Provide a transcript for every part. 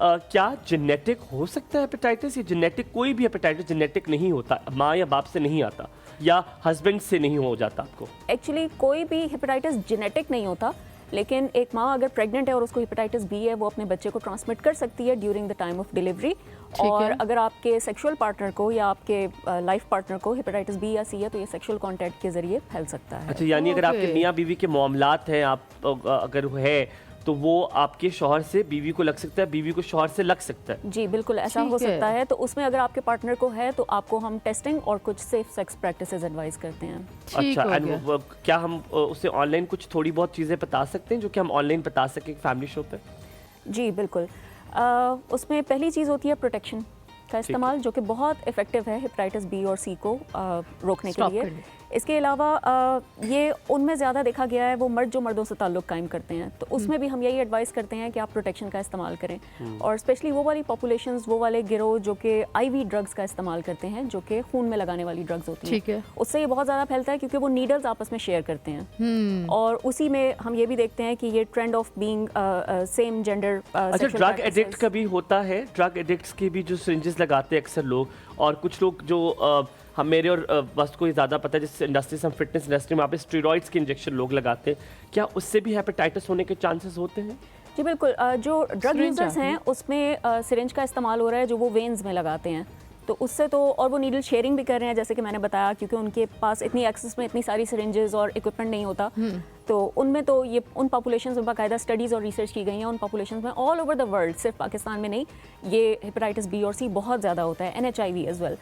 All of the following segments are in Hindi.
क्या जेनेटिक हो सकता है हेपेटाइटिस? या जेनेटिक कोई भी हेपेटाइटिस जेनेटिक नहीं होता, माँ या बाप से नहीं आता या हस्बैंड से नहीं हो जाता आपको? एक्चुअली कोई भी हेपेटाइटिस जेनेटिक नहीं होता, लेकिन एक माँ अगर प्रेग्नेंट है और उसको हेपेटाइटिस बी है, वो अपने बच्चे को ट्रांसमिट कर सकती है during the time of delivery. और अगर आपके सेक्सुअल पार्टनर को या आपके लाइफ पार्टनर को हेपेटाइटिस बी या सी है तो ये सेक्सुअल कांटेक्ट के जरिए फैल सकता है। अच्छा, यानी अगर आपके मियाँ बीवी के मामलात हैं, आप अगर है तो वो आपके शौहर से बीवी को लग सकता है, बीवी को शौहर से लग सकता है? जी बिल्कुल ऐसा हो सकता है। तो उसमें अगर आपके पार्टनर को है तो आपको हम टेस्टिंग और कुछ सेफ सेक्स प्रैक्टिसेस एडवाइस करते हैं। अच्छा, क्या हम उसे ऑनलाइन कुछ थोड़ी बहुत चीज़ें बता सकते हैं जो कि हम ऑनलाइन बता सकें फैमिली शो पे? जी बिल्कुल। उसमें पहली चीज़ होती है प्रोटेक्शन का इस्तेमाल, जो कि बहुत इफेक्टिव है हेपेटाइटिस बी और सी को रोकने के लिए। इसके अलावा ये उनमें ज़्यादा देखा गया है वो मर्द जो मर्दों से ताल्लुक़ कायम करते हैं, तो उसमें भी हम यही एडवाइस करते हैं कि आप प्रोटेक्शन का इस्तेमाल करें। और स्पेशली वो वाली पॉपुलेशंस, वो वाले गिरोह जो कि आईवी ड्रग्स का इस्तेमाल करते हैं, जो कि खून में लगाने वाली ड्रग्स होती हैं, उससे ये बहुत ज़्यादा फैलता है क्योंकि वो नीडल्स आपस में शेयर करते हैं। और उसी में हम ये भी देखते हैं कि ये trend of being same gender. अच्छा, ड्रग एडिक्ट का भी होता है? ड्रग एडिक्ट्स के भी जो सिरिंजेस लगाते हैं अक्सर लोग, और कुछ लोग जो हम मेरे और वस्त को ज़्यादा पता है, जिस इंडस्ट्री से हम फिटनेस इंडस्ट्री में, वहाँ पे स्टेरॉइड्स के इंजेक्शन लोग लगाते हैं, क्या उससे भी हेपेटाइटिस होने के चांसेस होते हैं? जी बिल्कुल। जो ड्रग यूजर्स हैं उसमें सिरिंज का इस्तेमाल हो रहा है जो वो वेन्स में लगाते हैं, तो उससे तो, और वो नीडल शेयरिंग भी कर रहे हैं जैसे कि मैंने बताया, क्योंकि उनके पास इतनी एक्सेस में इतनी सारी सिरिंजेस और इक्विपमेंट नहीं होता। तो उनमें तो ये उन पॉपुलेशंस में बाकायदा स्टडीज़ और रिसर्च की गई हैं, उन पॉपुलेशंस में ऑल ओवर द वर्ल्ड, सिर्फ पाकिस्तान में नहीं, ये हेपेटाइटिस बी और सी बहुत ज़्यादा होता है, NHIV एज वेल।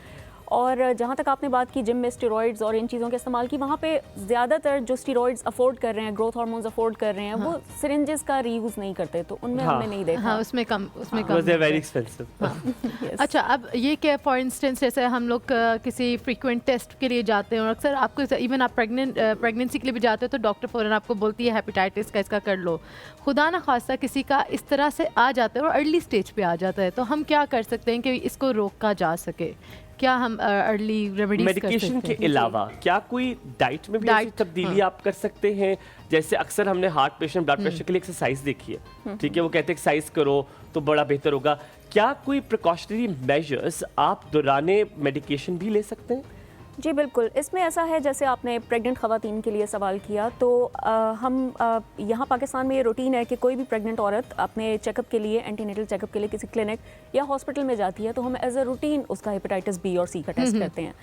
और जहाँ तक आपने बात की जिम में स्टेरॉइड्स और इन चीज़ों के इस्तेमाल की, वहाँ पे ज़्यादातर जो स्टेरॉइड्स अफोर्ड कर रहे हैं, ग्रोथ हार्मोन्स अफोर्ड कर रहे हैं, वो सिरिंजेस का रीयूज़ नहीं करते, तो उनमें हमने नहीं देखा। उसमें कम वेरी एक्सपेंसिव। अच्छा, अब ये क्या, फॉर इंस्टेंस जैसे हम लोग किसी फ्रीक्वेंट टेस्ट के लिए जाते हैं और अक्सर आपको इवन आप प्रेगनेंसी के लिए भी जाते हो तो डॉक्टर फ़ौरन आपको बोलती है हेपेटाइटिस का इसका कर लो। खुदा ना खास्ता किसी का इस तरह से आ जाता है और अर्ली स्टेज पे आ जाता है, तो हम क्या कर सकते हैं कि इसको रोका जा सके? क्या हम अर्ली रेमेडीज मेडिकेशन के अलावा क्या कोई डाइट में भी ऐसी तब्दीली आप कर सकते हैं? जैसे अक्सर हमने हार्ट पेशेंट ब्लड प्रेशर के लिए एक्सरसाइज देखी है, ठीक है, वो कहते हैं एक्सरसाइज करो तो बड़ा बेहतर होगा। क्या कोई प्रिकॉशनरी मेजर्स आप दौराने मेडिकेशन भी ले सकते हैं? जी बिल्कुल। इसमें ऐसा है, जैसे आपने प्रेग्नेंट ख़वातीन के लिए सवाल किया, तो हम यहाँ पाकिस्तान में ये रूटीन है कि कोई भी प्रेग्नेंट औरत अपने चेकअप के लिए, एंटीनेटल चेकअप के लिए किसी क्लिनिक या हॉस्पिटल में जाती है, तो हम एज अ रूटीन उसका हेपेटाइटिस बी और सी का टेस्ट करते हैं।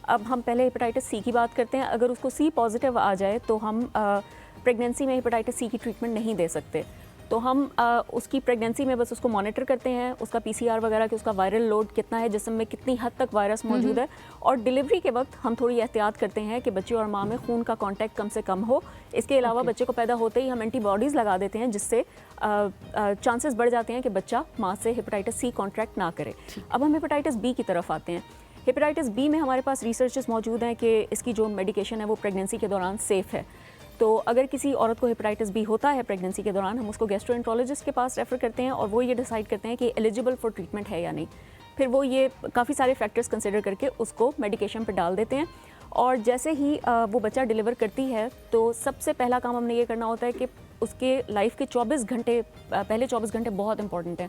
अब हम पहले हेपेटाइटिस सी की बात करते हैं। अगर उसको सी पॉजिटिव आ जाए तो हम प्रेगनेंसी में हेपेटाइटिस सी की ट्रीटमेंट नहीं दे सकते, तो हम उसकी प्रेगनेंसी में बस उसको मॉनिटर करते हैं, उसका PCR वगैरह कि उसका वायरल लोड कितना है, जिस्म में कितनी हद तक वायरस मौजूद है। और डिलीवरी के वक्त हम थोड़ी एहतियात करते हैं कि बच्चे और माँ में खून का कांटेक्ट कम से कम हो। इसके अलावा बच्चे को पैदा होते ही हम एंटीबॉडीज़ लगा देते हैं, जिससे चांसेस बढ़ जाते हैं कि बच्चा माँ से हेपेटाइटिस सी कॉन्ट्रैक्ट ना करे। अब हम हेपेटाइटिस बी की तरफ आते हैं। हेपेटाइटिस बी में हमारे पास रिसर्चेस मौजूद हैं कि इसकी जो मेडिकेशन है वो प्रेगनेंसी के दौरान सेफ़ है। तो अगर किसी औरत को हेपेटाइटिस बी होता है प्रेगनेंसी के दौरान, हम उसको गैस्ट्रोएंट्रोलॉजिस्ट के पास रेफ़र करते हैं और वो ये डिसाइड करते हैं कि एलिजिबल फॉर ट्रीटमेंट है या नहीं। फिर वो ये काफ़ी सारे फैक्टर्स कंसिडर करके उसको मेडिकेशन पर डाल देते हैं। और जैसे ही वो बच्चा डिलीवर करती है तो सबसे पहला काम हमने ये करना होता है कि उसके लाइफ के 24 घंटे, पहले 24 घंटे बहुत इंपॉर्टेंट हैं।